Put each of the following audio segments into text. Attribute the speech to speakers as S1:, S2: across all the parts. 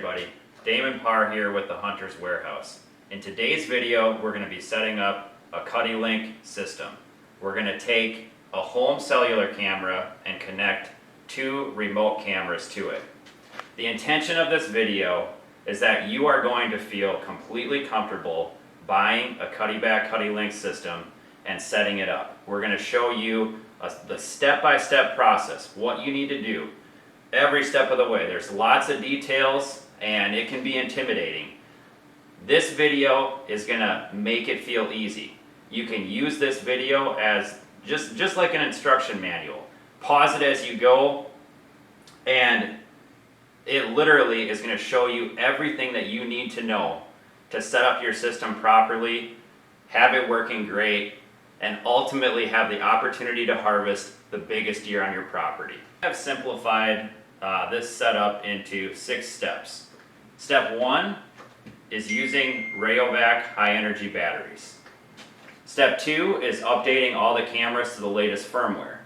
S1: everybody, Damon Parr here with the Hunter's Warehouse. In today's video, we're going to be setting up a Cuddelink system. We're going to take a home cellular camera and connect two remote cameras to it. The intention of this video is that you are going to feel completely comfortable buying a Cuddeback Cuddelink system and setting it up. We're going to show you the step-by-step process, what you need to do every step of the way. There's lots of details and it can be intimidating. This video is going to make it feel easy. You can use this video as just like an instruction manual. Pause it as you go, and it literally is going to show you everything that you need to know to set up your system properly, have it working great, and ultimately have the opportunity to harvest the biggest deer on your property. I have simplified this setup into 6 steps. Step 1 is using Rayovac high energy batteries. Step 2 is updating all the cameras to the latest firmware.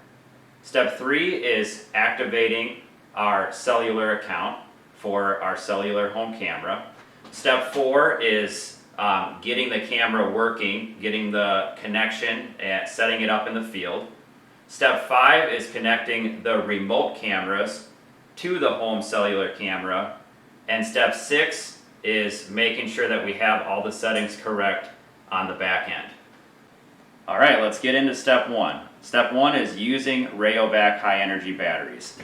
S1: Step 3 is activating our cellular account for our cellular home camera. Step 4 is getting the camera working, getting the connection and setting it up in the field. Step 5 is connecting the remote cameras to the home cellular camera. And step 6 is making sure that we have all the settings correct on the back end. Alright, let's get into step 1. Step 1 is using Rayovac high energy batteries.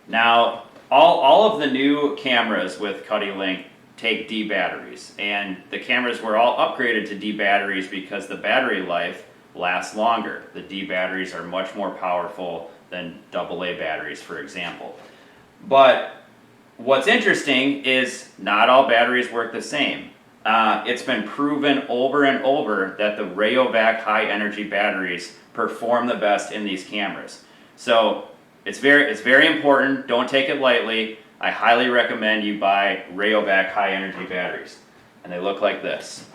S1: Now, all of the new cameras with Cuddelink take D batteries, and the cameras were all upgraded to D batteries because the battery life lasts longer. The D batteries are much more powerful than AA batteries, for example. But what's interesting is not all batteries work the same. It's been proven over and over that the Rayovac high energy batteries perform the best in these cameras. So it's very important. Don't take it lightly. I highly recommend you buy Rayovac high energy batteries. And they look like this.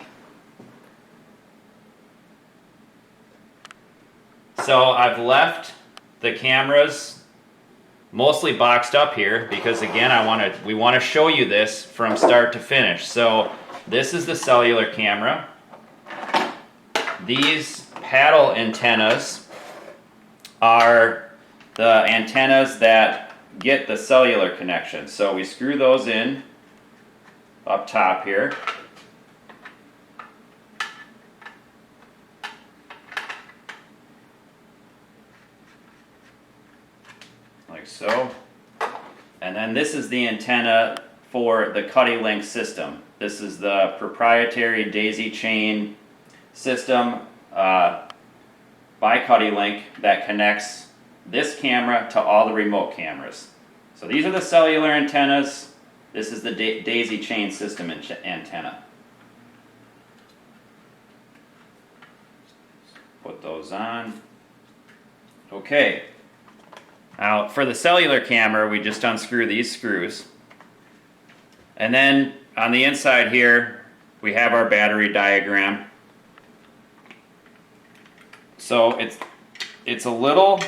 S1: So I've left the cameras mostly boxed up here because again we want to show you this from start to finish. So this is the cellular camera. These paddle antennas are the antennas that get the cellular connection. So we screw those in up top here. Like so. And then this is the antenna for the Cuddelink system. This is the proprietary daisy chain system by Cuddelink that connects this camera to all the remote cameras. So these are the cellular antennas. This is the daisy chain system antenna. Put those on. Okay. Now for the cellular camera, we just unscrew these screws. And then on the inside here, we have our battery diagram. So it's a little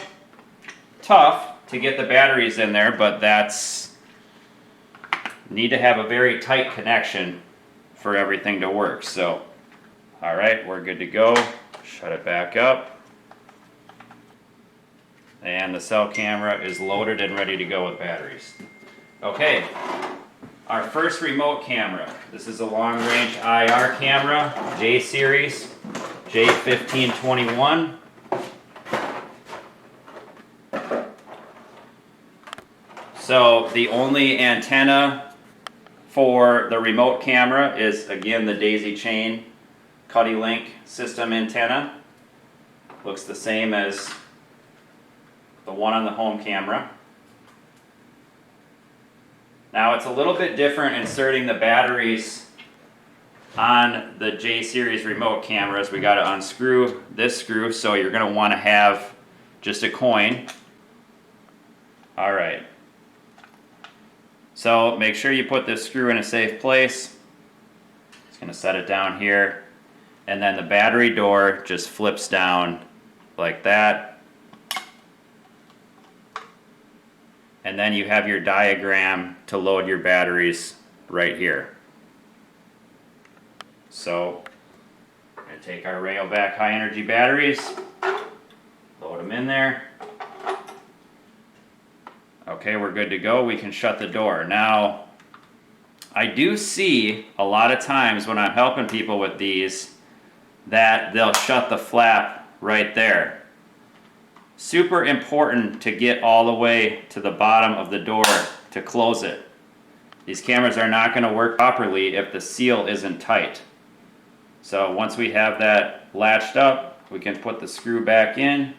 S1: tough to get the batteries in there, but need to have a very tight connection for everything to work. So, alright, we're good to go. Shut it back up. And the cell camera is loaded and ready to go with batteries. Okay, our first remote camera. This is a long-range IR camera, J series, J1521. So the only antenna for the remote camera is again the daisy chain Cuddelink system antenna. Looks the same as the one on the home camera. Now it's a little bit different inserting the batteries on the J series remote cameras. We got to unscrew this screw, so you're going to want to have just a coin. Alright. So make sure you put this screw in a safe place. Just going to set it down here. And then the battery door just flips down like that. And then you have your diagram to load your batteries right here. So I'm going to take our Rayovac high energy batteries, load them in there. Okay, we're good to go. We can shut the door. Now, I do see a lot of times when I'm helping people with these that they'll shut the flap right there. Super important to get all the way to the bottom of the door to close it. These cameras are not going to work properly if the seal isn't tight. So once we have that latched up, we can put the screw back in.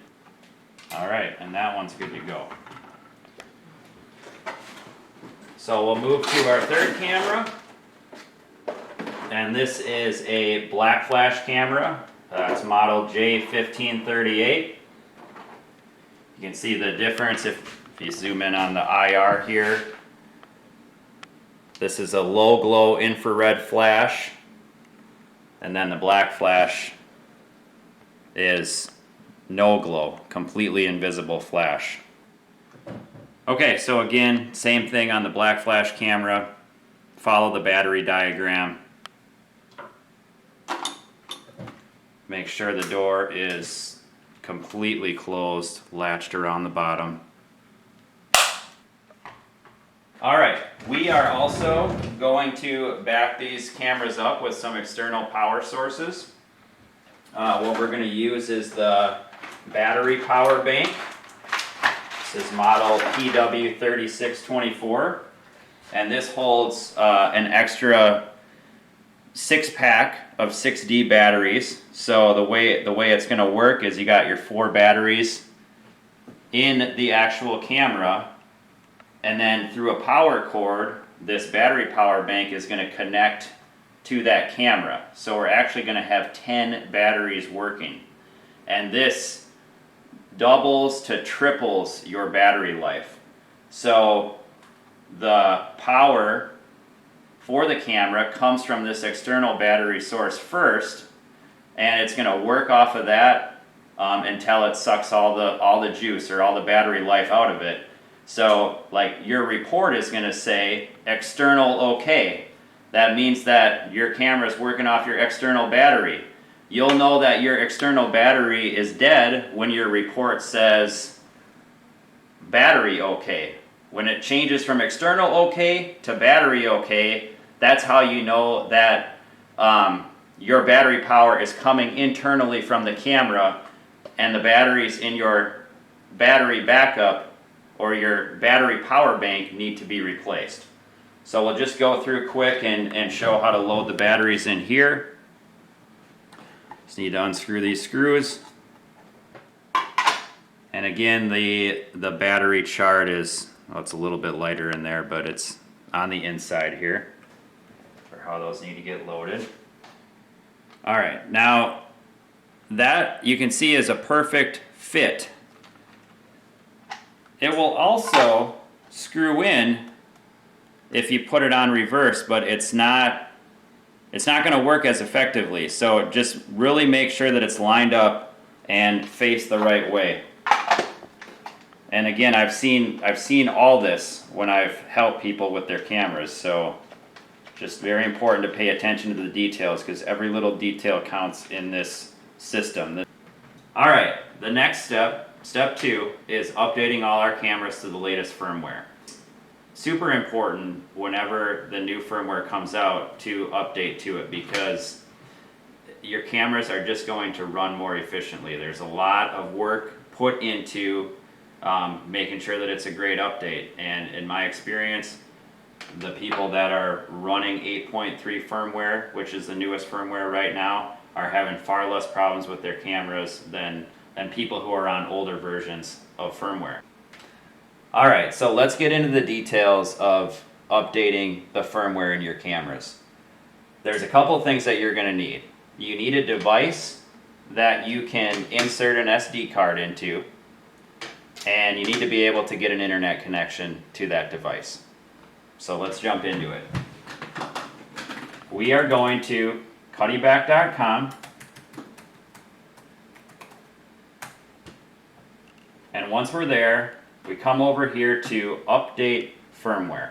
S1: All right, and that one's good to go. So we'll move to our third camera. And this is a black flash camera. It's model J1538. You can see the difference if you zoom in on the IR here. This is a low glow infrared flash. And then the black flash is no glow, completely invisible flash. Okay, so again, same thing on the black flash camera. Follow the battery diagram. Make sure the door is completely closed, latched around the bottom. Alright, we are also going to back these cameras up with some external power sources. What we're going to use is the battery power bank. This is model PW3624, and this holds an extra 6-pack of 6D batteries. So the way it's going to work is you got your 4 batteries in the actual camera, and then through a power cord, this battery power bank is going to connect to that camera. So we're actually going to have 10 batteries working, and this doubles to triples your battery life. So the power for the camera comes from this external battery source first, and it's going to work off of that until it sucks all the juice or all the battery life out of it. So like your report is going to say external okay. That means that your camera is working off your external battery. You'll know that your external battery is dead when your report says battery okay. When it changes from external okay to battery okay, that's how you know that your battery power is coming internally from the camera, and the batteries in your battery backup or your battery power bank need to be replaced. So we'll just go through quick and show how to load the batteries in here. Just need to unscrew these screws. And again, the battery chart is, well, it's a little bit lighter in there, but it's on the inside here for how those need to get loaded. All right, now that you can see is a perfect fit. It will also screw in if you put it on reverse, but it's not going to work as effectively. So just really make sure that it's lined up and face the right way. And again, I've seen all this when I've helped people with their cameras. So just very important to pay attention to the details, because every little detail counts in this system. All right, the next step 2, is updating all our cameras to the latest firmware. Super important whenever the new firmware comes out to update to it, because your cameras are just going to run more efficiently. There's a lot of work put into making sure that it's a great update, and in my experience, the people that are running 8.3 firmware, which is the newest firmware right now, are having far less problems with their cameras than people who are on older versions of firmware. Alright, so let's get into the details of updating the firmware in your cameras. There's a couple things that you're going to need. You need a device that you can insert an SD card into, and you need to be able to get an internet connection to that device. So let's jump into it. We are going to Cuddeback.com, and once we're there, we come over here to update firmware.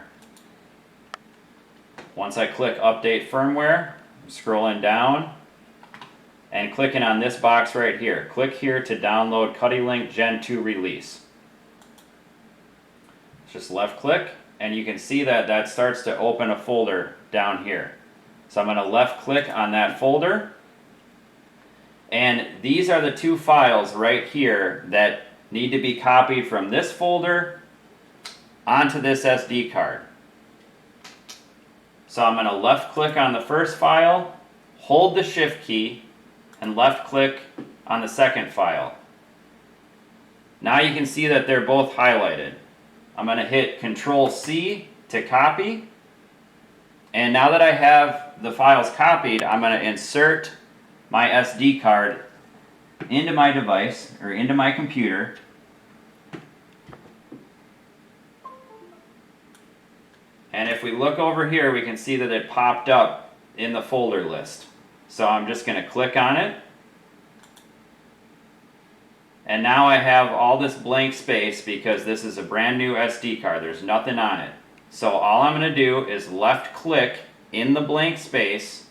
S1: Once I click update firmware, I'm scrolling down and clicking on this box right here. Click here to download Cuddelink Gen 2 release. Just left click, and you can see that that starts to open a folder down here. So I'm going to left click on that folder, and these are the two files right here that need to be copied from this folder onto this SD card. So I'm going to left click on the first file, hold the shift key, and left click on the second file. Now you can see that they're both highlighted. I'm going to hit Control C to copy, and now that I have the files copied, I'm going to insert my SD card into my device, or into my computer. And if we look over here, we can see that it popped up in the folder list. So I'm just going to click on it. And now I have all this blank space because this is a brand new SD card. There's nothing on it. So all I'm going to do is left click in the blank space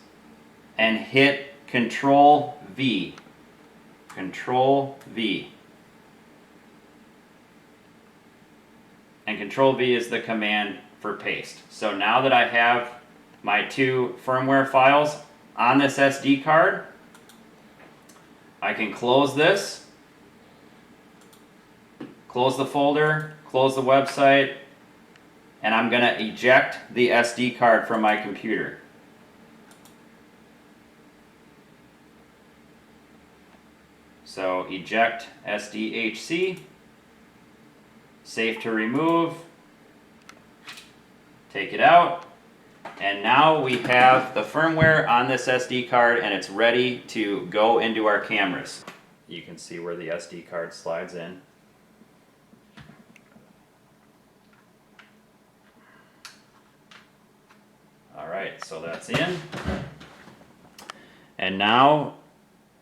S1: and hit Control V. Control V. And Control V is the command for paste. So now that I have my two firmware files on this SD card, I can close this, close the folder, close the website, and I'm going to eject the SD card from my computer. So eject SDHC, safe to remove, take it out, and now we have the firmware on this SD card and it's ready to go into our cameras. You can see where the SD card slides in. Alright, so that's in. And now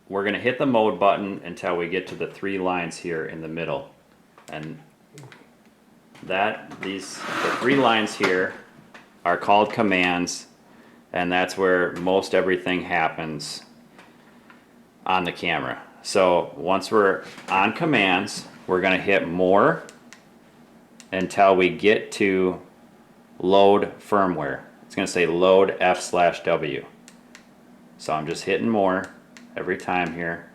S1: we're going to hit the mode button until we get to the three lines here in the middle. And the three lines here are called commands, and that's where most everything happens on the camera. So once we're on commands, we're going to hit more until we get to load firmware. It's going to say load F/W. So I'm just hitting more every time here.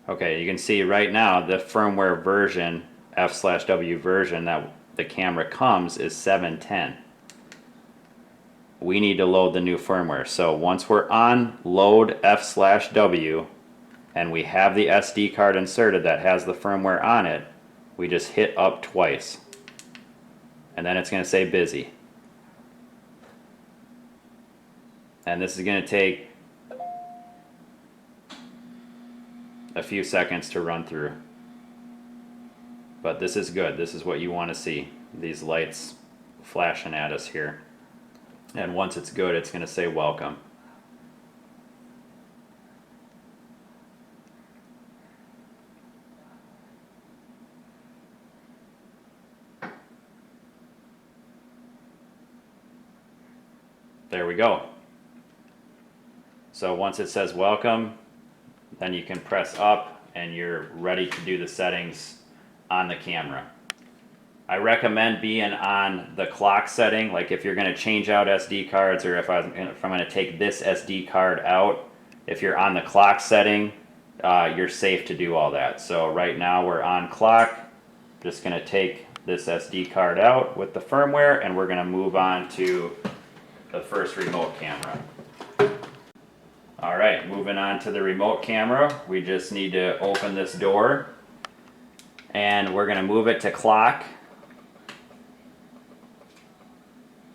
S1: Okay, you can see right now the firmware version, F/W version that the camera comes is 7.10. We need to load the new firmware. So once we're on load F/W and we have the SD card inserted that has the firmware on it, we just hit up twice. And then it's going to say busy. And this is going to take a few seconds to run through. But this is good. This is what you want to see. These lights flashing at us here. And once it's good, it's going to say welcome. There we go. So once it says welcome, then you can press up and you're ready to do the settings on the camera. I recommend being on the clock setting, like if you're going to change out SD cards, or if I'm going to take this SD card out, if you're on the clock setting, you're safe to do all that. So right now we're on clock. Just going to take this SD card out with the firmware, and we're going to move on to the first remote camera. Alright, moving on to the remote camera, we just need to open this door, and we're going to move it to clock,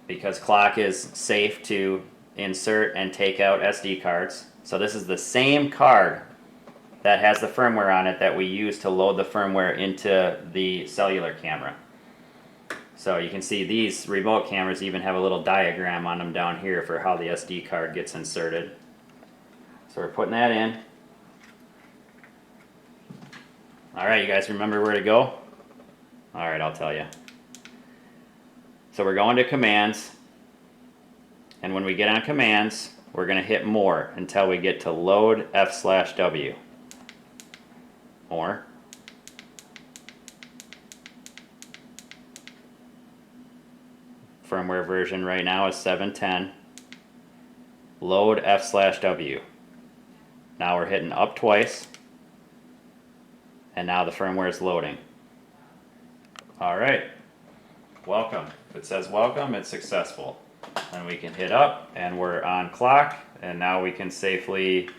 S1: because clock is safe to insert and take out SD cards. So this is the same card that has the firmware on it that we use to load the firmware into the cellular camera. So you can see these remote cameras even have a little diagram on them down here for how the SD card gets inserted. So we're putting that in. Alright, you guys remember where to go? Alright, I'll tell you. So we're going to commands, and when we get on commands, we're going to hit more until we get to load F/W. More. Firmware version right now is 7.10. Load F/W. Now we're hitting up twice, and now the firmware is loading. Alright, welcome. If it says welcome, it's successful. Then we can hit up, and we're on clock, and now we can safely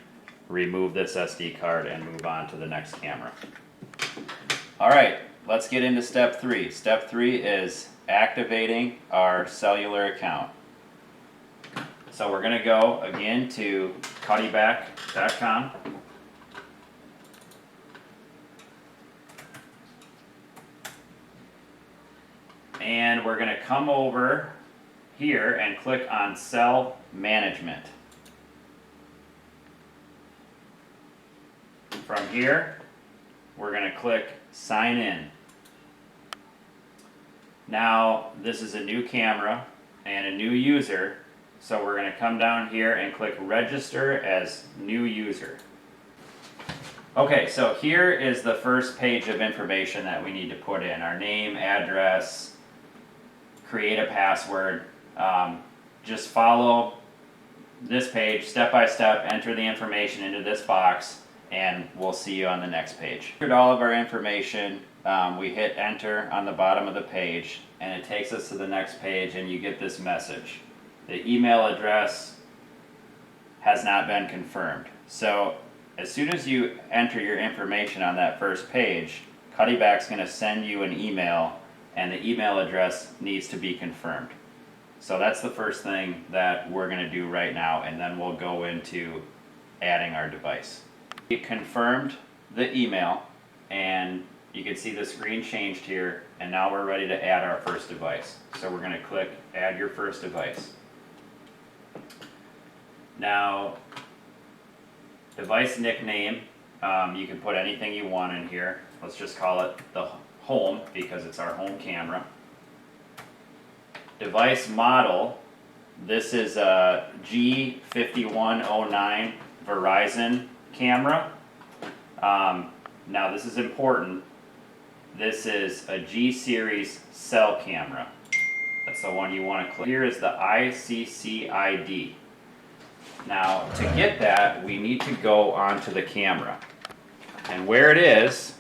S1: remove this SD card and move on to the next camera. Alright, let's get into step 3. Step 3 is activating our cellular account. So we're going to go again to Cuddeback.com. And we're going to come over here and click on Cell Management. From here, we're going to click Sign In. Now, this is a new camera and a new user, so we're going to come down here and click Register as New User. Okay, so here is the first page of information that we need to put in. Our name, address, create a password. Just follow this page step by step, enter the information into this box, and we'll see you on the next page. Entered all of our information, we hit enter on the bottom of the page, and it takes us to the next page, and you get this message. The email address has not been confirmed. So as soon as you enter your information on that first page, Cuddeback's going to send you an email, and the email address needs to be confirmed. So that's the first thing that we're going to do right now, and then we'll go into adding our device. We confirmed the email, and you can see the screen changed here, and now we're ready to add our first device. So we're going to click Add Your First Device. Now, device nickname, you can put anything you want in here. Let's just call it the home because it's our home camera. Device model, this is a G5109 Verizon camera. Now this is important. This is a G series cell camera. That's the one you want to click. Here is the ICC ID. Now to get that, we need to go onto the camera. And where it is,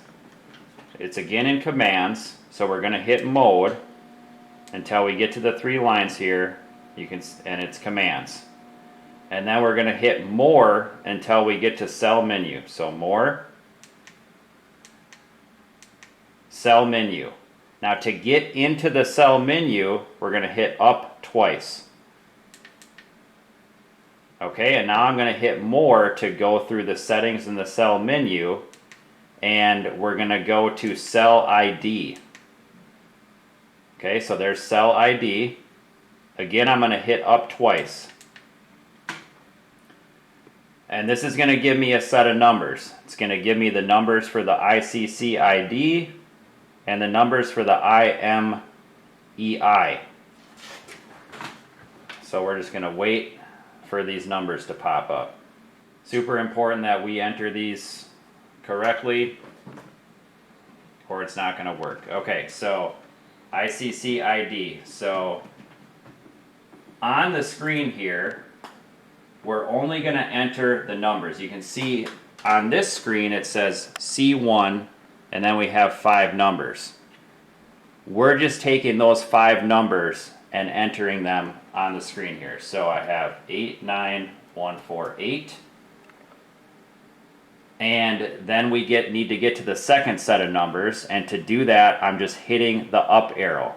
S1: it's again in commands. So we're going to hit mode until we get to the 3 lines here. And it's commands. And then we're going to hit more until we get to cell menu. So more, cell menu. Now to get into the cell menu, we're going to hit up twice. Okay, and now I'm going to hit more to go through the settings in the cell menu, and we're going to go to cell ID. Okay, so there's cell ID. Again, I'm going to hit up twice. And this is going to give me a set of numbers. It's going to give me the numbers for the ICC ID and the numbers for the IMEI. So we're just going to wait for these numbers to pop up. Super important that we enter these correctly or it's not going to work. Okay, so ICC ID. So on the screen here, we're only going to enter the numbers. You can see on this screen it says C1 and then we have 5 numbers. We're just taking those 5 numbers and entering them on the screen here. So I have 89148. And then we need to get to the second set of numbers, and to do that I'm just hitting the up arrow.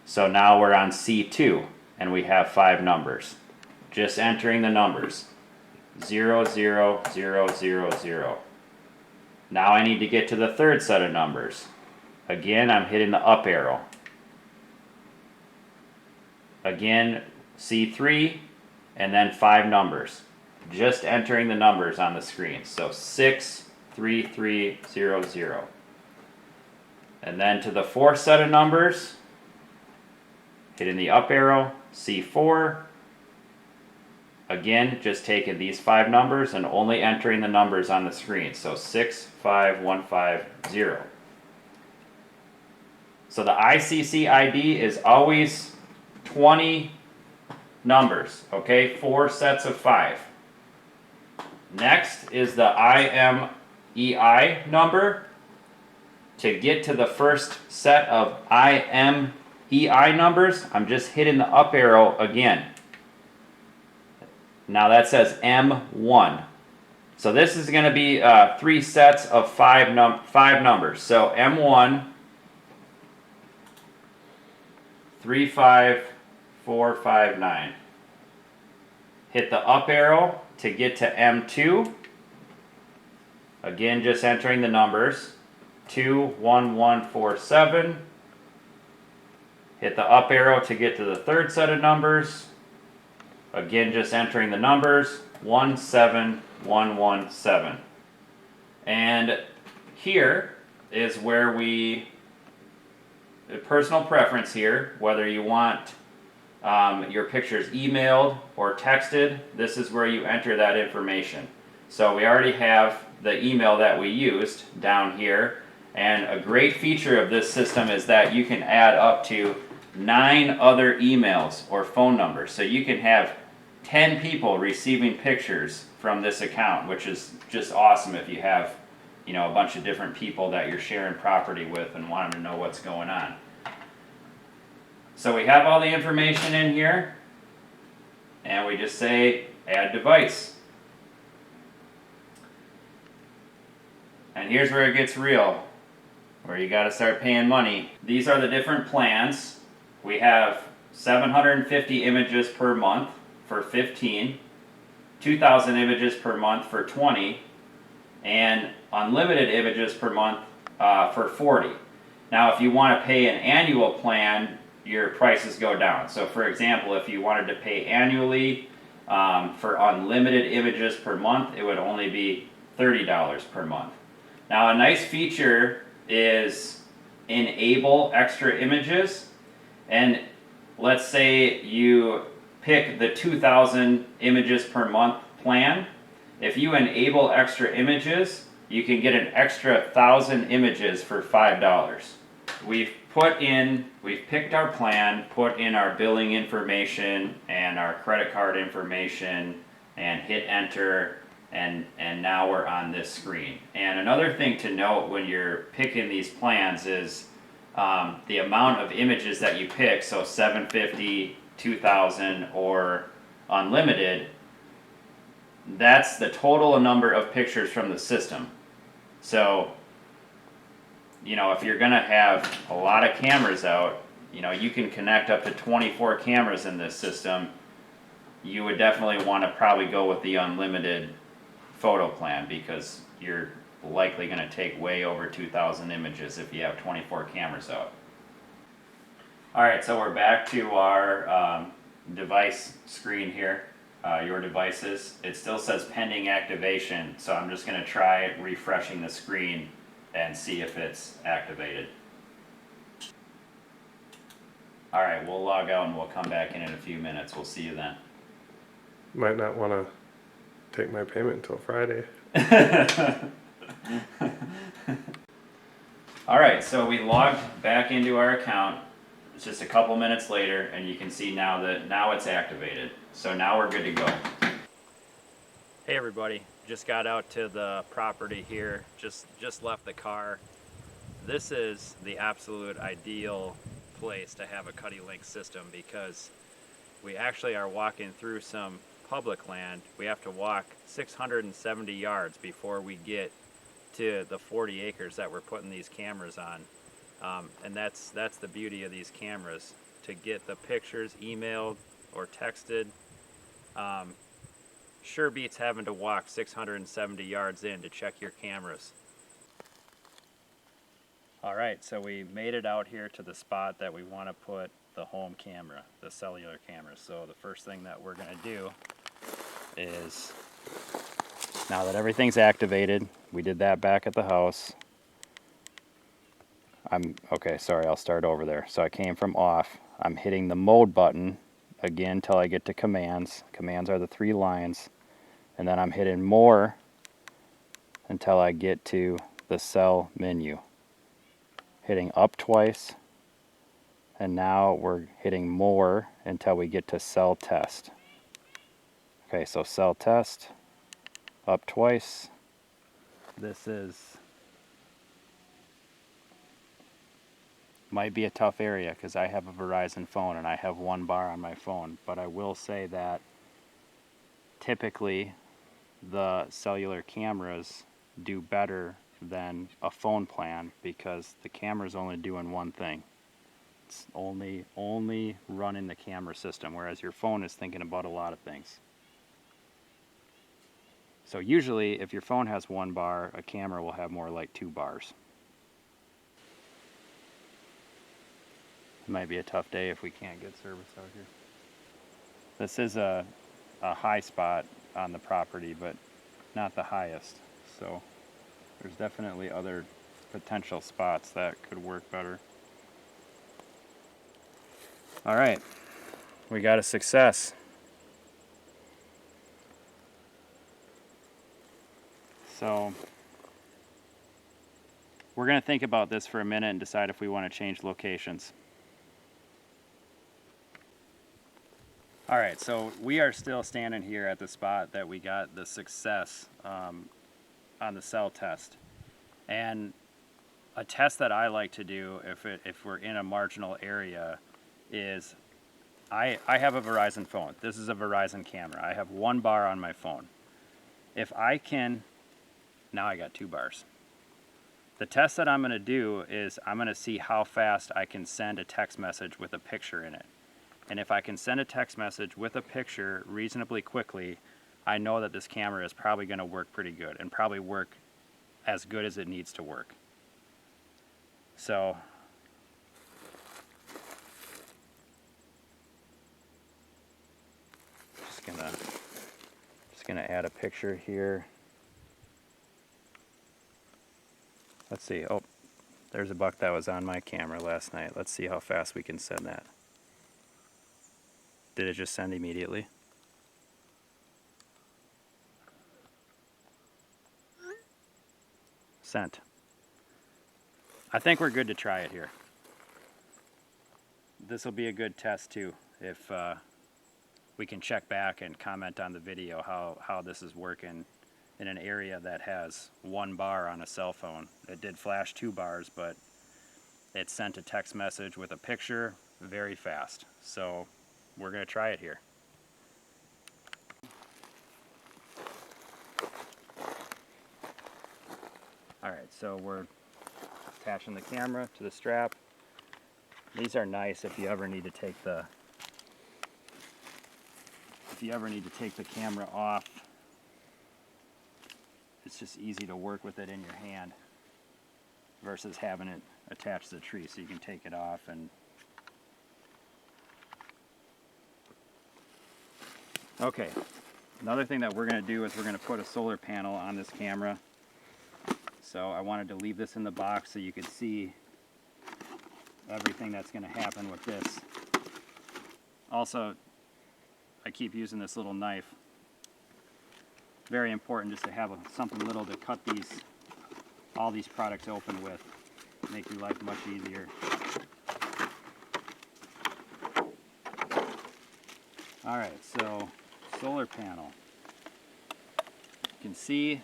S1: So now we're on C2 and we have 5 numbers. Just entering the numbers. 0, 0, 0, 0, 0. Now I need to get to the third set of numbers. Again, I'm hitting the up arrow. Again, C3, and then 5 numbers. Just entering the numbers on the screen. So 6, 3, 3, 0, 0. And then to the fourth set of numbers, hitting the up arrow, C4. Again, just taking these 5 numbers and only entering the numbers on the screen. So 65150. So the ICC ID is always 20 numbers, okay? 4 sets of 5. Next is the IMEI number. To get to the first set of IMEI numbers, I'm just hitting the up arrow again. Now that says M1. So this is going to be 3 sets of 5 numbers. So M1, 35459. Hit the up arrow to get to M2. Again, just entering the numbers. 21147. Hit the up arrow to get to the third set of numbers. Again, just entering the numbers. 17117. And here is where the personal preference here, whether you want your pictures emailed or texted, this is where you enter that information. So we already have the email that we used down here, and a great feature of this system is that you can add up to 9 other emails or phone numbers. So you can have 10 people receiving pictures from this account, which is just awesome if you have, a bunch of different people that you're sharing property with and want them to know what's going on. So we have all the information in here, and we just say add device. And here's where it gets real, where you got to start paying money. These are the different plans. We have 750 images per month for 15, 2,000 images per month for 20, and unlimited images per month for 40. Now if you want to pay an annual plan, your prices go down. So for example, if you wanted to pay annually for unlimited images per month, it would only be $30 per month. Now a nice feature is enable extra images, and let's say you pick the 2,000 images per month plan. If you enable extra images, you can get an extra 1,000 images for $5. We've picked our plan, put in our billing information and our credit card information, and hit enter, and now we're on this screen. And another thing to note when you're picking these plans is the amount of images that you pick, so 750, 2,000, or unlimited, that's the total number of pictures from the system. So, if you're going to have a lot of cameras out, you can connect up to 24 cameras in this system. You would definitely want to probably go with the unlimited photo plan, because you're likely going to take way over 2,000 images if you have 24 cameras out. Alright, so we're back to our device screen here, your devices. It still says pending activation, so I'm just going to try refreshing the screen and see if it's activated. Alright, we'll log out and we'll come back in a few minutes. We'll see you then.
S2: Might not want to take my payment until Friday.
S1: Alright, so we logged back into our account. It's just a couple minutes later, and you can see now it's activated. So now we're good to go. Hey everybody, just got out to the property here, just left the car. This is the absolute ideal place to have a Cuddelink system, because we actually are walking through some public land. We have to walk 670 yards before we get to the 40 acres that we're putting these cameras on. And that's the beauty of these cameras, to get the pictures emailed or texted. Sure beats having to walk 670 yards in to check your cameras. Alright, so we made it out here to the spot that we want to put the home camera, the cellular camera. So the first thing that we're going to do is, now that everything's activated, we did that back at the house.
S3: okay, sorry, I'll start over there. So I came from off. I'm hitting the mode button again until I get to commands. Commands are the 3 lines. And then I'm hitting more until I get to the cell menu. Hitting up twice. And now we're hitting more until we get to cell test. Okay, so cell test, up twice. This might be a tough area because I have a Verizon phone and I have 1 bar on my phone, but I will say that typically the cellular cameras do better than a phone plan because the camera's only doing one thing. It's only running the camera system, whereas your phone is thinking about a lot of things. So usually if your phone has 1 bar, a camera will have more like 2 bars. It might be a tough day if we can't get service out here. This is a high spot on the property, but not the highest. So there's definitely other potential spots that could work better. All right, we got a success. So we're going to think about this for a minute and decide if we want to change locations. All right, so we are still standing here at the spot that we got the success on the cell test. And a test that I like to do if we're in a marginal area is I have a Verizon phone. This is a Verizon camera. I have 1 bar on my phone. If I can, now I got 2 bars. The test that I'm going to do is I'm going to see how fast I can send a text message with a picture in it. And if I can send a text message with a picture reasonably quickly, I know that this camera is probably going to work pretty good and probably work as good as it needs to work. So just gonna add a picture here. Let's see. Oh, there's a buck that was on my camera last night. Let's see how fast we can send that. Did it just send immediately? Sent. I think we're good to try it here. This will be a good test too, if we can check back and comment on the video how this is working in an area that has 1 bar on a cell phone. It did flash 2 bars, but it sent a text message with a picture very fast. So we're going to try it here. All right, so we're attaching the camera to the strap. These are nice if you ever need to take the camera off. It's just easy to work with it in your hand versus having it attached to the tree, so you can take it off. And okay, another thing that we're going to do is we're going to put a solar panel on this camera. So I wanted to leave this in the box so you could see everything that's going to happen with this. Also, I keep using this little knife. Very important just to have something little to cut all these products open with. Make your life much easier. Alright, so solar panel. You can see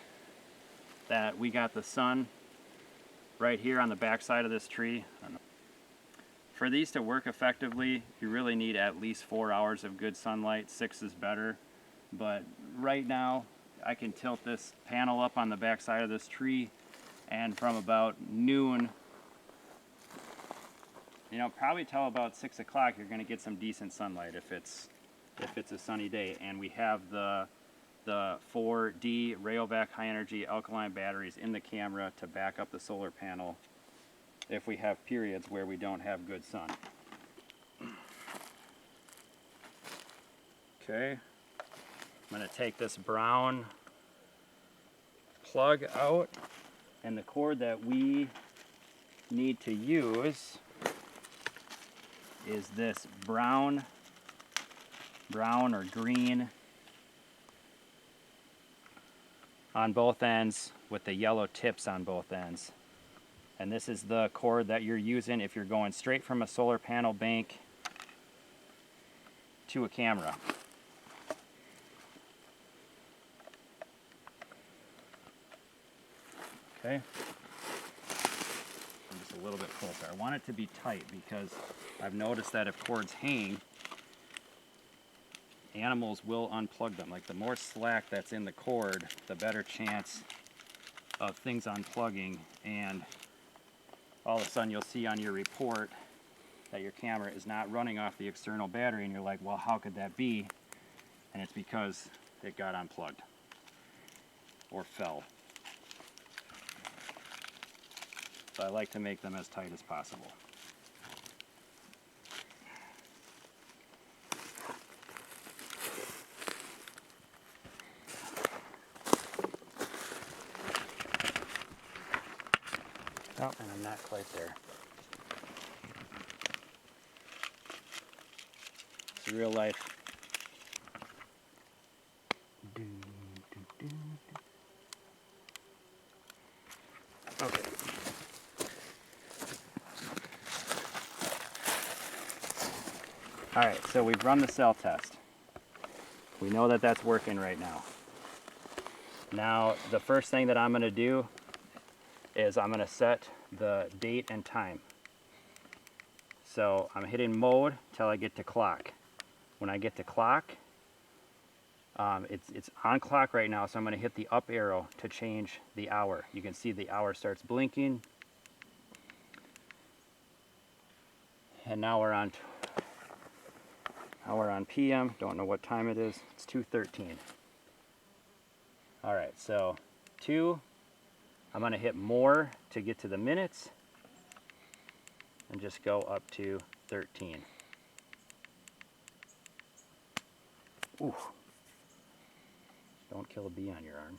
S3: that we got the sun right here on the back side of this tree. For these to work effectively, you really need at least 4 hours of good sunlight. 6 is better. But right now, I can tilt this panel up on the back side of this tree, and from about noon, probably till about 6 o'clock, you're going to get some decent sunlight if it's a sunny day. And we have the 4D Rayovac high energy alkaline batteries in the camera to back up the solar panel if we have periods where we don't have good sun. Okay, I'm going to take this brown plug out, and the cord that we need to use is this brown or green on both ends with the yellow tips on both ends. And this is the cord that you're using if you're going straight from a solar panel bank to a camera. Okay. Just a little bit closer. I want it to be tight because I've noticed that if cords hang, animals will unplug them. Like the more slack that's in the cord, the better chance of things unplugging, and all of a sudden you'll see on your report that your camera is not running off the external battery, and you're like, well, how could that be? And it's because it got unplugged or fell. So I like to make them as tight as possible. Oh, and I'm not quite there. It's real life. Okay. All right, so we've run the cell test. We know that that's working right now. Now, the first thing that I'm going to do is I'm going to set the date and time. So I'm hitting mode till I get to clock. When I get to clock, it's on clock right now, so I'm going to hit the up arrow to change the hour. You can see the hour starts blinking. And now we're on PM. Don't know what time it is. It's 2:13. All right, so 2. I'm going to hit more to get to the minutes and just go up to 13. Ooh. Don't kill a bee on your arm.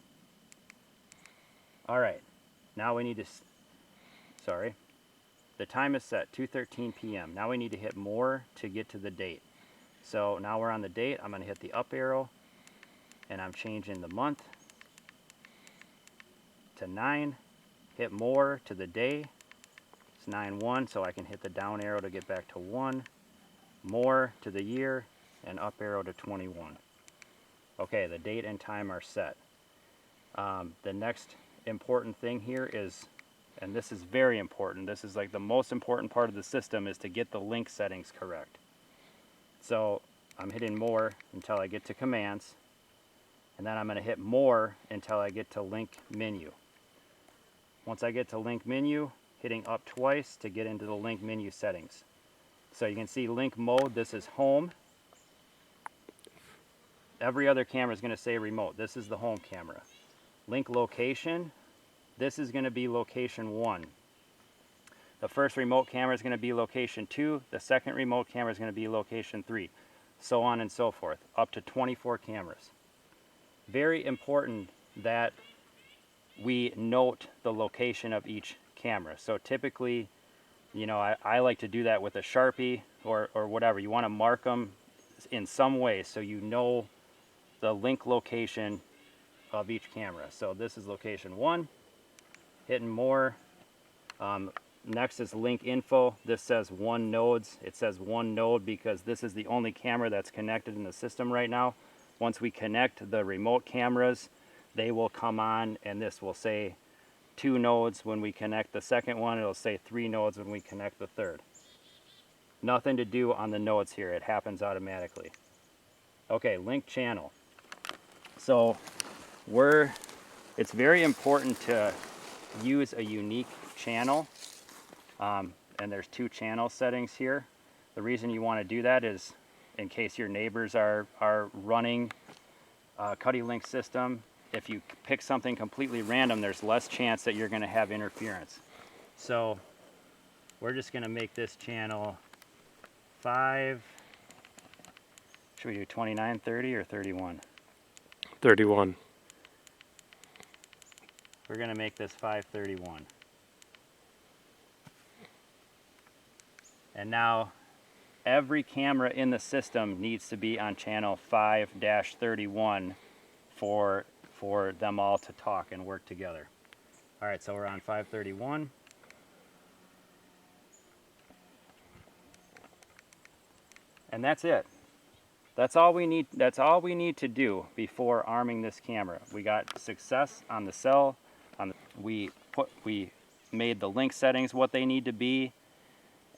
S3: All right, now we need to, sorry. The time is set, 2:13 p.m. Now we need to hit more to get to the date. So now we're on the date. I'm going to hit the up arrow, and I'm changing the month to 9. Hit more to the day. It's 9/1, so I can hit the down arrow to get back to 1. More to the year, and up arrow to 21. Okay, the date and time are set. The next important thing here is, and this is very important, this is like the most important part of the system, is to get the link settings correct. So I'm hitting more until I get to commands, and then I'm going to hit more until I get to link menu. Once I get to link menu, hitting up twice to get into the link menu settings. So you can see link mode, this is home. Every other camera is going to say remote. This is the home camera. Link location, this is going to be location 1. The first remote camera is going to be location 2. The second remote camera is going to be location 3. So on and so forth, up to 24 cameras. Very important that we note the location of each camera. So typically, you know, I like to do that with a Sharpie or whatever. You want to mark them in some way so you know the link location of each camera. So this is location 1, hitting more. Next is link info. This says 1 nodes. It says 1 node because this is the only camera that's connected in the system right now. Once we connect the remote cameras, they will come on, and this will say 2 nodes when we connect the second one. It'll say 3 nodes when we connect the third. Nothing to do on the nodes here. It happens automatically. Okay, link channel. So it's very important to use a unique channel. And there's 2 channel settings here. The reason you want to do that is in case your neighbors are running a Cuddelink system. If you pick something completely random, there's less chance that you're going to have interference. So we're just going to make this channel 5. Should we do 29, 30, or 31?
S2: 31.
S3: We're going to make this 531. And now every camera in the system needs to be on channel 5-31 for them all to talk and work together. All right, so we're on 531. And that's it. That's all we need. That's all we need to do before arming this camera. We got success on the cell. We made the link settings what they need to be,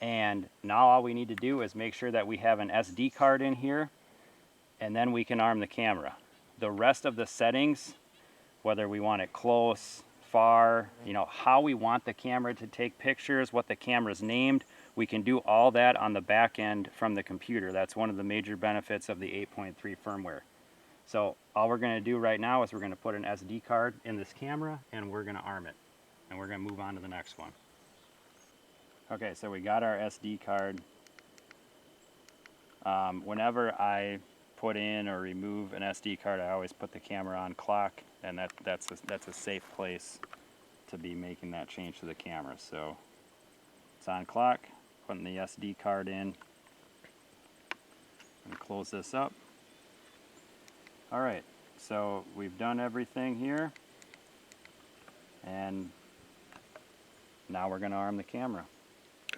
S3: and now all we need to do is make sure that we have an SD card in here, and then we can arm the camera. The rest of the settings, whether we want it close, far, you know, how we want the camera to take pictures, what the camera's named, we can do all that on the back end from the computer. That's one of the major benefits of the 8.3 firmware. So all we're going to do right now is we're going to put an SD card in this camera and we're going to arm it. And we're going to move on to the next one. Okay, so we got our SD card. Whenever I put in or remove an SD card, I always put the camera on clock, and that's a safe place to be making that change to the camera. So it's on clock, putting the SD card in, and close this up. All right, so we've done everything here, and now we're going to arm the camera.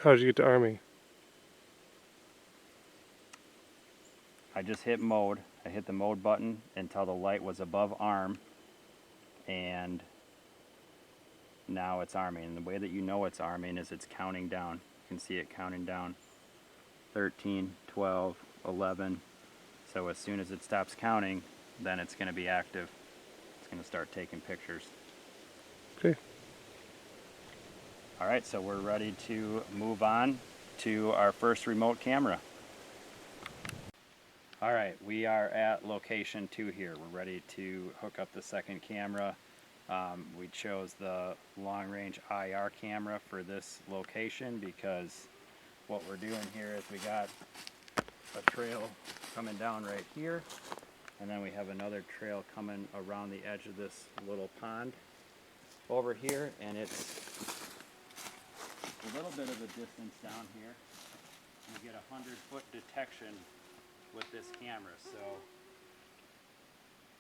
S2: How did you get to arming?
S3: I just hit mode. I hit the mode button until the light was above arm, and now it's arming. And the way that you know it's arming is it's counting down. You can see it counting down. 13, 12, 11. So as soon as it stops counting, then it's going to be active. It's going to start taking pictures.
S2: Okay.
S3: All right, so we're ready to move on to our first remote camera. All right, we are at location 2 here. We're ready to hook up the second camera. We chose the long-range IR camera for this location because what we're doing here is we got a trail coming down right here, and then we have another trail coming around the edge of this little pond over here, and it's a little bit of a distance down here. You get 100-foot detection with this camera, so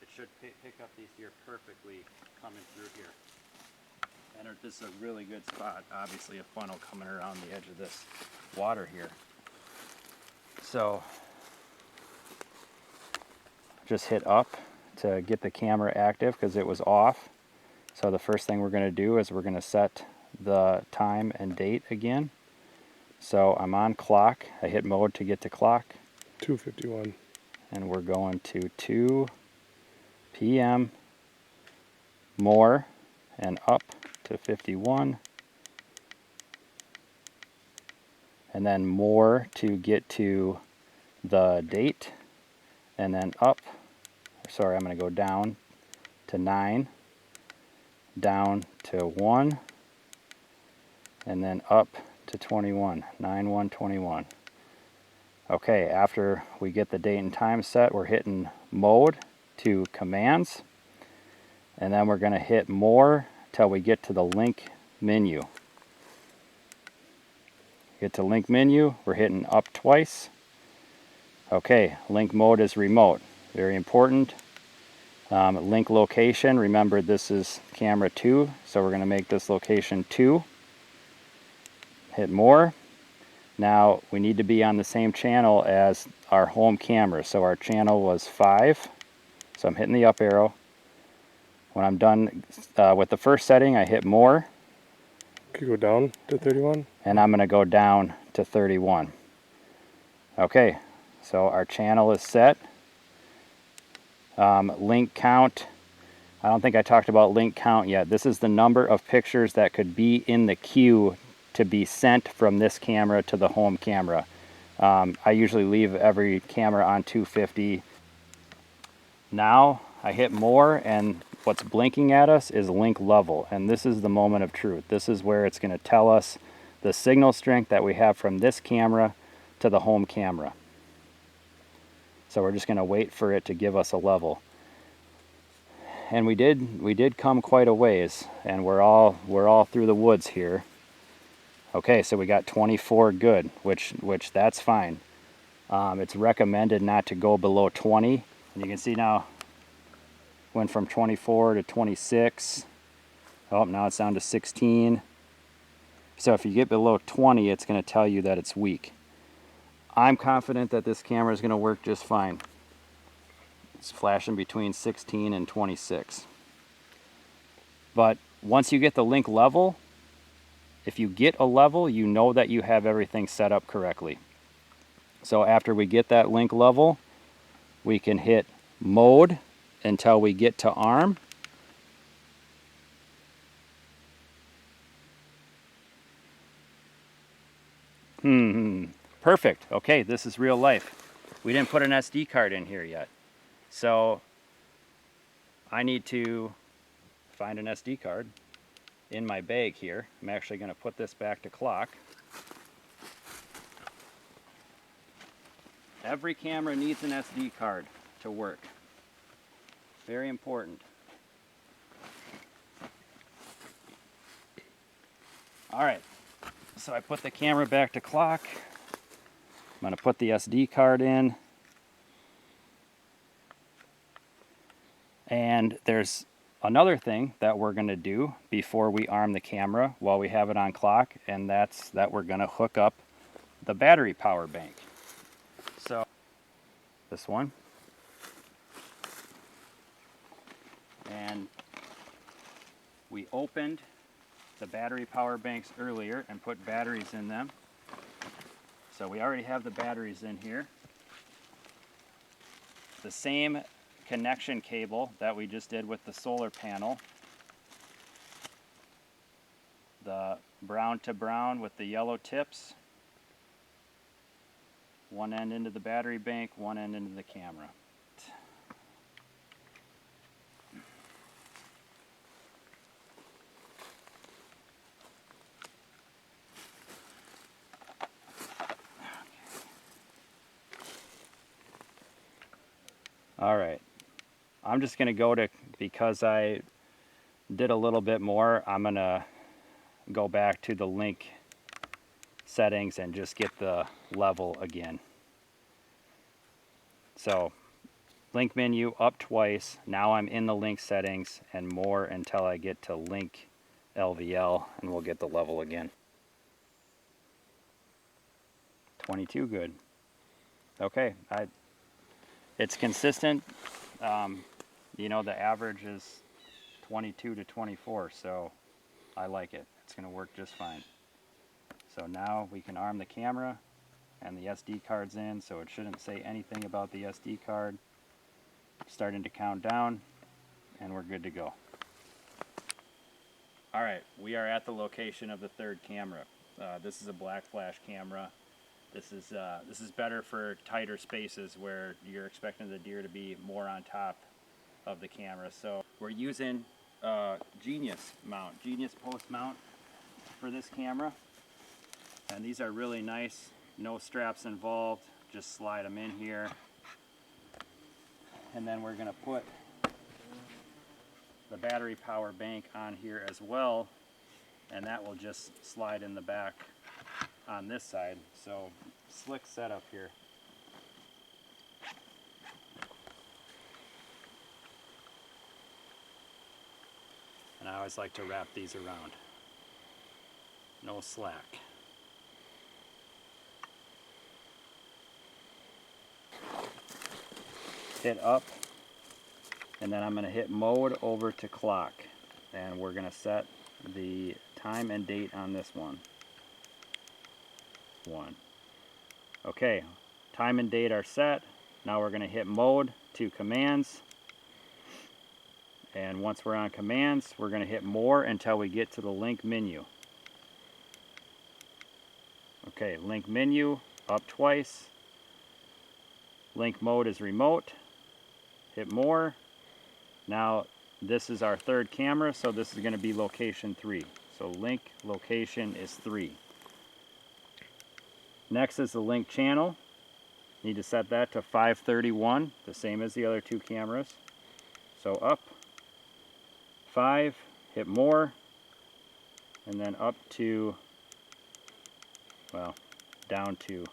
S3: it should pick up these deer perfectly coming through here. And this is a really good spot. Obviously a funnel coming around the edge of this water here. So just hit up to get the camera active because it was off. So the first thing we're going to do is we're going to set the time and date again. So I'm on clock. I hit mode to get to clock.
S2: 2:51.
S3: And we're going to 2 p.m. more and up to 51. And then more to get to the date. And then up, sorry, I'm going to go down to 9, down to 1, and then up to 21, 9/1/21. Okay, after we get the date and time set, we're hitting mode to commands, and then we're going to hit more till we get to the link menu. Get to link menu, we're hitting up twice. Okay, link mode is remote, very important. Link location, remember this is camera 2, so we're going to make this location 2. Hit more. Now we need to be on the same channel as our home camera. So our channel was 5. So I'm hitting the up arrow. When I'm done with the first setting, I hit more.
S2: Could go down to 31.
S3: And I'm going to go down to 31. Okay, so our channel is set. Link count. I don't think I talked about link count yet. This is the number of pictures that could be in the queue to be sent from this camera to the home camera. I usually leave every camera on 250. Now I hit more, and what's blinking at us is link level, and this is the moment of truth. This is where it's going to tell us the signal strength that we have from this camera to the home camera. So we're just going to wait for it to give us a level. And we did come quite a ways, and we're all through the woods here. Okay, so we got 24 good, which that's fine. It's recommended not to go below 20. And you can see now, went from 24 to 26. Oh, now it's down to 16. So if you get below 20, it's going to tell you that it's weak. I'm confident that this camera is going to work just fine. It's flashing between 16 and 26. But once you get the link level, if you get a level, you know that you have everything set up correctly. So after we get that link level, we can hit mode until we get to ARM. Perfect. Okay, this is real life. We didn't put an SD card in here yet. So I need to find an SD card in my bag here. I'm actually going to put this back to clock. Every camera needs an SD card to work. Very important. All right, so I put the camera back to clock. I'm going to put the SD card in. And there's another thing that we're going to do before we arm the camera while we have it on clock, and that's that we're going to hook up the battery power bank. So this one. And we opened the battery power banks earlier and put batteries in them. So we already have the batteries in here. The same connection cable that we just did with the solar panel. The brown to brown with the yellow tips. One end into the battery bank, one end into the camera. All right, I'm just gonna go to, because I did a little bit more, I'm gonna go back to the link settings and just get the level again. So link menu up twice. Now I'm in the link settings and more until I get to link LVL, and we'll get the level again. 22 good. Okay, it's consistent. You know, the average is 22 to 24, so I like it. It's going to work just fine. So now we can arm the camera, and the SD card's in, so it shouldn't say anything about the SD card. Starting to count down, and we're good to go. All right, we are at the location of the third camera. This is a black flash camera. This is better for tighter spaces where you're expecting the deer to be more on top of the camera. So we're using Genius mount, Genius post mount for this camera. And these are really nice, no straps involved, just slide them in here. And then we're gonna put the battery power bank on here as well, and that will just slide in the back on this side. So slick setup here. And I always like to wrap these around. No slack. Hit up, and then I'm going to hit mode over to clock, and we're going to set the time and date on this one. Okay, time and date are set. Now we're going to hit mode to commands, and once we're on commands, we're going to hit more until we get to the link menu. Okay, link menu up twice. Link mode is remote. Hit more. Now this is our third camera, so this is going to be location 3. So link location is 3. Next is the link channel. Need to set that to 531, the same as the other two cameras. So up 5, hit more, and then up to well, down to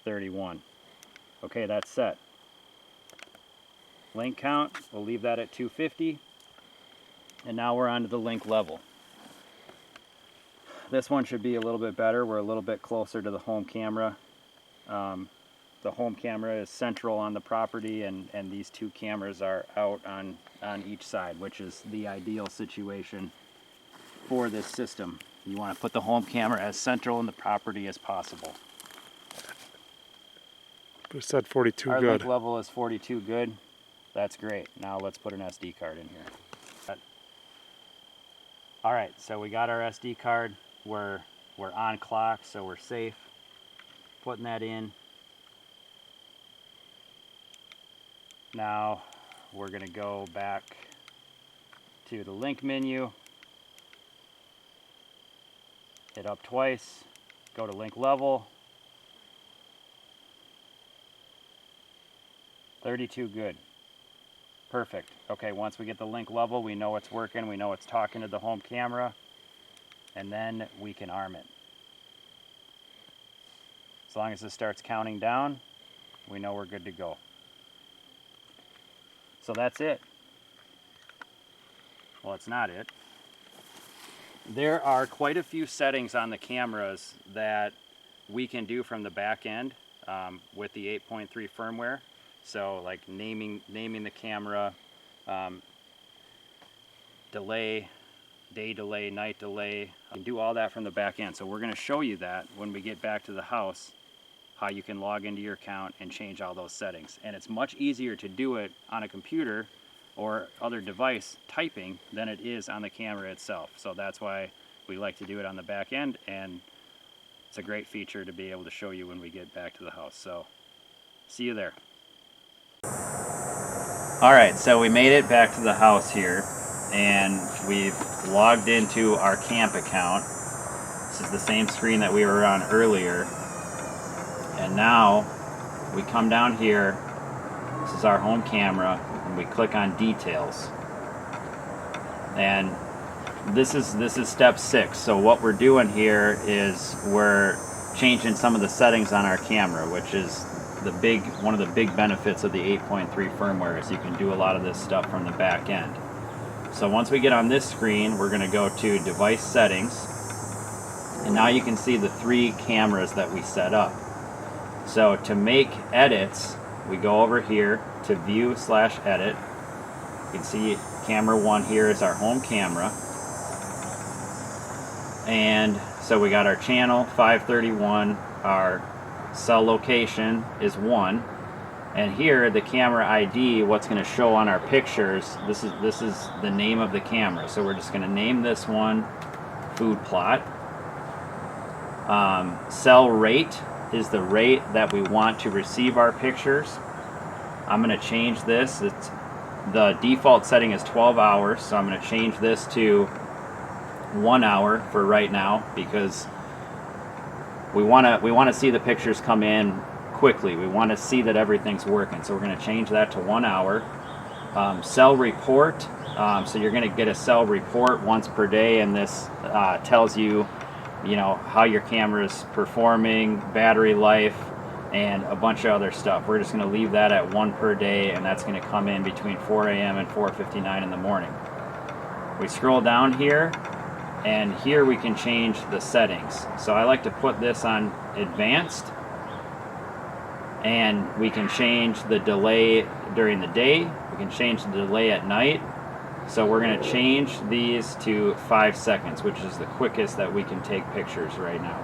S3: 31. Okay, that's set. Link count, we'll leave that at 250. And now we're on to the link level. This one should be a little bit better. We're a little bit closer to the home camera. The home camera is central on the property, and these two cameras are out on each side, which is the ideal situation for this system. You want to put the home camera as central in the property as possible.
S2: But it said 42
S3: Our
S2: good.
S3: link level is 42 good. That's great. Now let's put an SD card in here. All right, so we got our SD card. We're on clock, so we're safe. Putting that in. Now we're going to go back to the link menu. Hit up twice. Go to link level. 32 good. Perfect. Okay, once we get the link level, we know it's working, we know it's talking to the home camera, and then we can arm it. As long as it starts counting down, we know we're good to go. So that's it. Well, it's not it. There are quite a few settings on the cameras that we can do from the back end with the 8.3 firmware. So like naming the camera, delay, day delay, night delay. You can do all that from the back end. So we're going to show you that when we get back to the house, how you can log into your account and change all those settings. And it's much easier to do it on a computer or other device typing than it is on the camera itself. So that's why we like to do it on the back end, and it's a great feature to be able to show you when we get back to the house. So see you there. Alright, so we made it back to the house here, and we've logged into our camp account. This is the same screen that we were on earlier. And now we come down here, this is our home camera, and we click on details. And this is step 6. So what we're doing here is we're changing some of the settings on our camera, which is one of the big benefits of the 8.3 firmware is you can do a lot of this stuff from the back end. So once we get on this screen, we're going to go to device settings, and now you can see the 3 cameras that we set up. So to make edits, we go over here to view/edit. You can see camera 1 here is our home camera. And so we got our channel 531, our cell location is 1, and here the camera ID, what's going to show on our pictures, this is the name of the camera. So we're just going to name this one food plot. Cell rate is the rate that we want to receive our pictures. I'm going to change this. The default setting is 12 hours, so I'm going to change this to 1 hour for right now, because we want to see the pictures come in quickly. We want to see that everything's working, so we're going to change that to 1 hour. Cell report, so you're going to get a cell report once per day, and this tells you, how your camera's performing, battery life, and a bunch of other stuff. We're just going to leave that at 1 per day, and that's going to come in between 4 a.m. and 4:59 in the morning. We scroll down here, and here we can change the settings. So I like to put this on advanced, and we can change the delay during the day, we can change the delay at night. So we're going to change these to 5 seconds, which is the quickest that we can take pictures right now.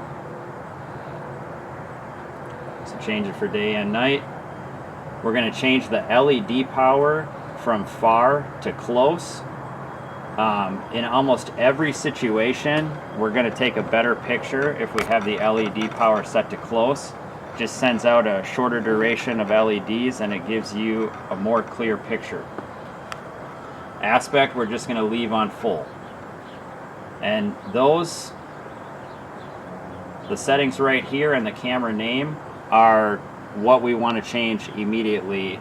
S3: So change it for day and night. We're going to change the LED power from far to close. In almost every situation, we're going to take a better picture if we have the LED power set to close. Just sends out a shorter duration of LEDs, and it gives you a more clear picture. Aspect, we're just going to leave on full. And the settings right here and the camera name are what we want to change immediately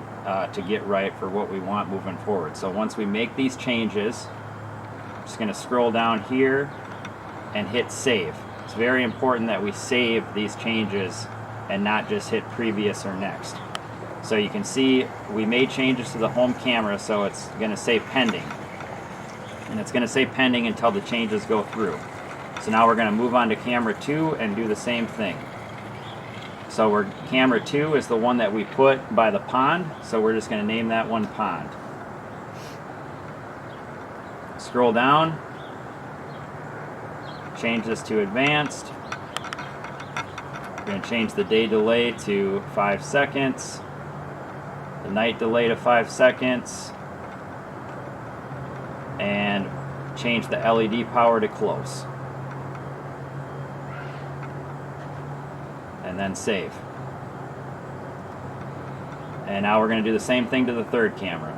S3: to get right for what we want moving forward. So once we make these changes, I'm just going to scroll down here and hit save. it's very important that we save these changes and not just hit previous or next. So you can see we made changes to the home camera, so it's going to say pending. And it's going to say pending until the changes go through. So now we're going to move on to camera 2 and do the same thing. So camera 2 is the one that we put by the pond, so we're just going to name that one pond. Scroll down, change this to advanced. We're going to change the day delay to 5 seconds, the night delay to 5 seconds, and change the LED power to close. And then save. And now we're going to do the same thing to the third camera.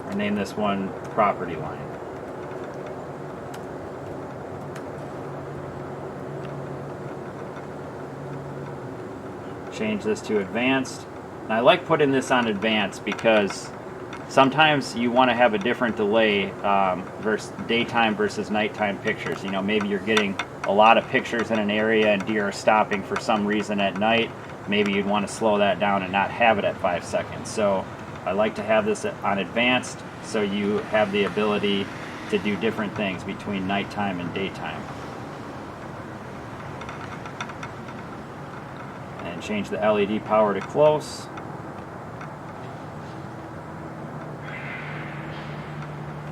S3: And name this one property line. Change this to advanced. And I like putting this on advanced because sometimes you want to have a different delay versus daytime versus nighttime pictures. You know, maybe you're getting a lot of pictures in an area and deer are stopping for some reason at night. Maybe you'd want to slow that down and not have it at 5 seconds. So I like to have this on advanced so you have the ability to do different things between nighttime and daytime. And change the LED power to close.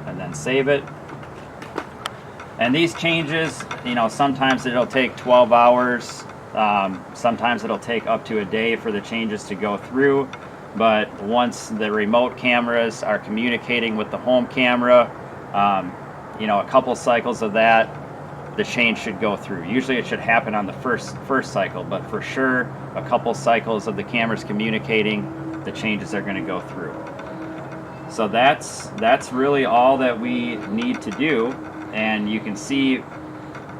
S3: And then save it. And these changes, you know, sometimes it'll take 12 hours, sometimes it'll take up to a day for the changes to go through. But once the remote cameras are communicating with the home camera, you know, a couple cycles of that, the change should go through. Usually it should happen on the first cycle, but for sure, a couple cycles of the cameras communicating, the changes are going to go through. So that's really all that we need to do. And you can see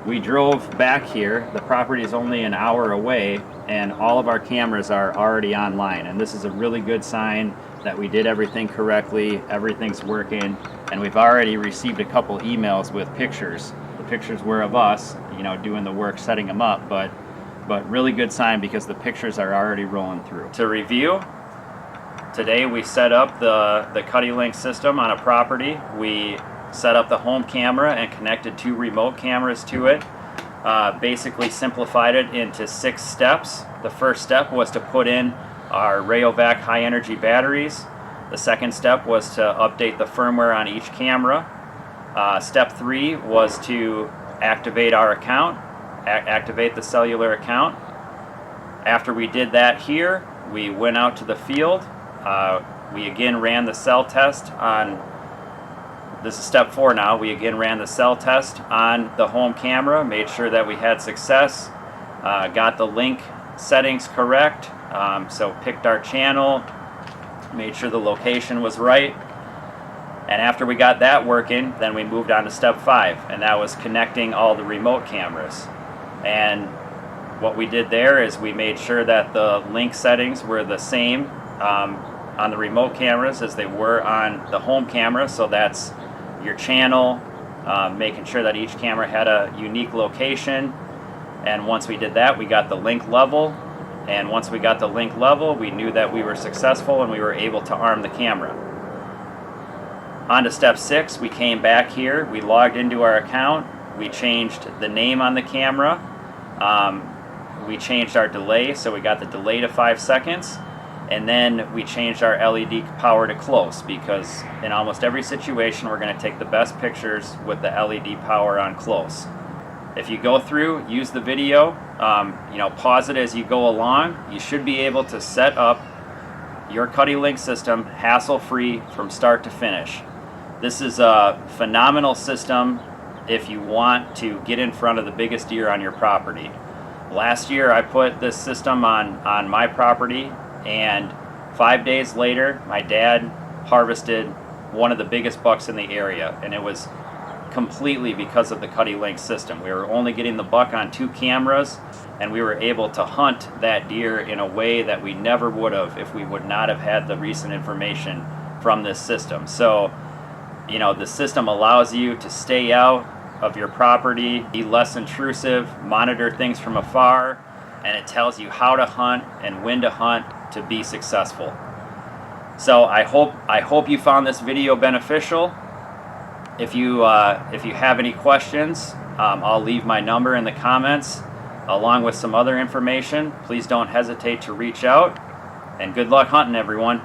S3: we drove back here. The property is only an hour away, and all of our cameras are already online. And this is a really good sign that we did everything correctly, everything's working, and we've already received a couple emails with pictures. The pictures were of us, you know, doing the work, setting them up, but really good sign because the pictures are already rolling through. To review, today we set up the Cuddelink system on a property. We set up the home camera and connected 2 remote cameras to it. Basically simplified it into 6 steps. The first step was to put in our Rayovac high energy batteries. The second step was to update the firmware on each camera. Step 3 was to activate our account, activate the cellular account. After we did that here, we went out to the field. We again ran the cell test on, this is step 4 now, we again ran the cell test on the home camera, made sure that we had success, got the link settings correct, so picked our channel, made sure the location was right, and after we got that working, then we moved on to step 5, and that was connecting all the remote cameras. And what we did there is we made sure that the link settings were the same on the remote cameras as they were on the home camera, so that's your channel, making sure that each camera had a unique location. And once we did that, we got the link level, and once we got the link level, we knew that we were successful and we were able to arm the camera. On to step 6, we came back here, we logged into our account, we changed the name on the camera, we changed our delay, so we got the delay to 5 seconds, and then we changed our LED power to close, because in almost every situation we're going to take the best pictures with the LED power on close. If you go through, use the video, pause it as you go along, you should be able to set up your Cuddelink system hassle-free from start to finish. This is a phenomenal system if you want to get in front of the biggest deer on your property. Last year I put this system on my property, and 5 days later my dad harvested one of the biggest bucks in the area, and it was completely because of the Cuddelink system. We were only getting the buck on 2 cameras, and we were able to hunt that deer in a way that we never would have if we would not have had the recent information from this system. So, the system allows you to stay out, of your property, be less intrusive, monitor things from afar, and it tells you how to hunt and when to hunt to be successful. So I hope you found this video beneficial. If you have any questions, I'll leave my number in the comments along with some other information. Please don't hesitate to reach out, and good luck hunting, everyone.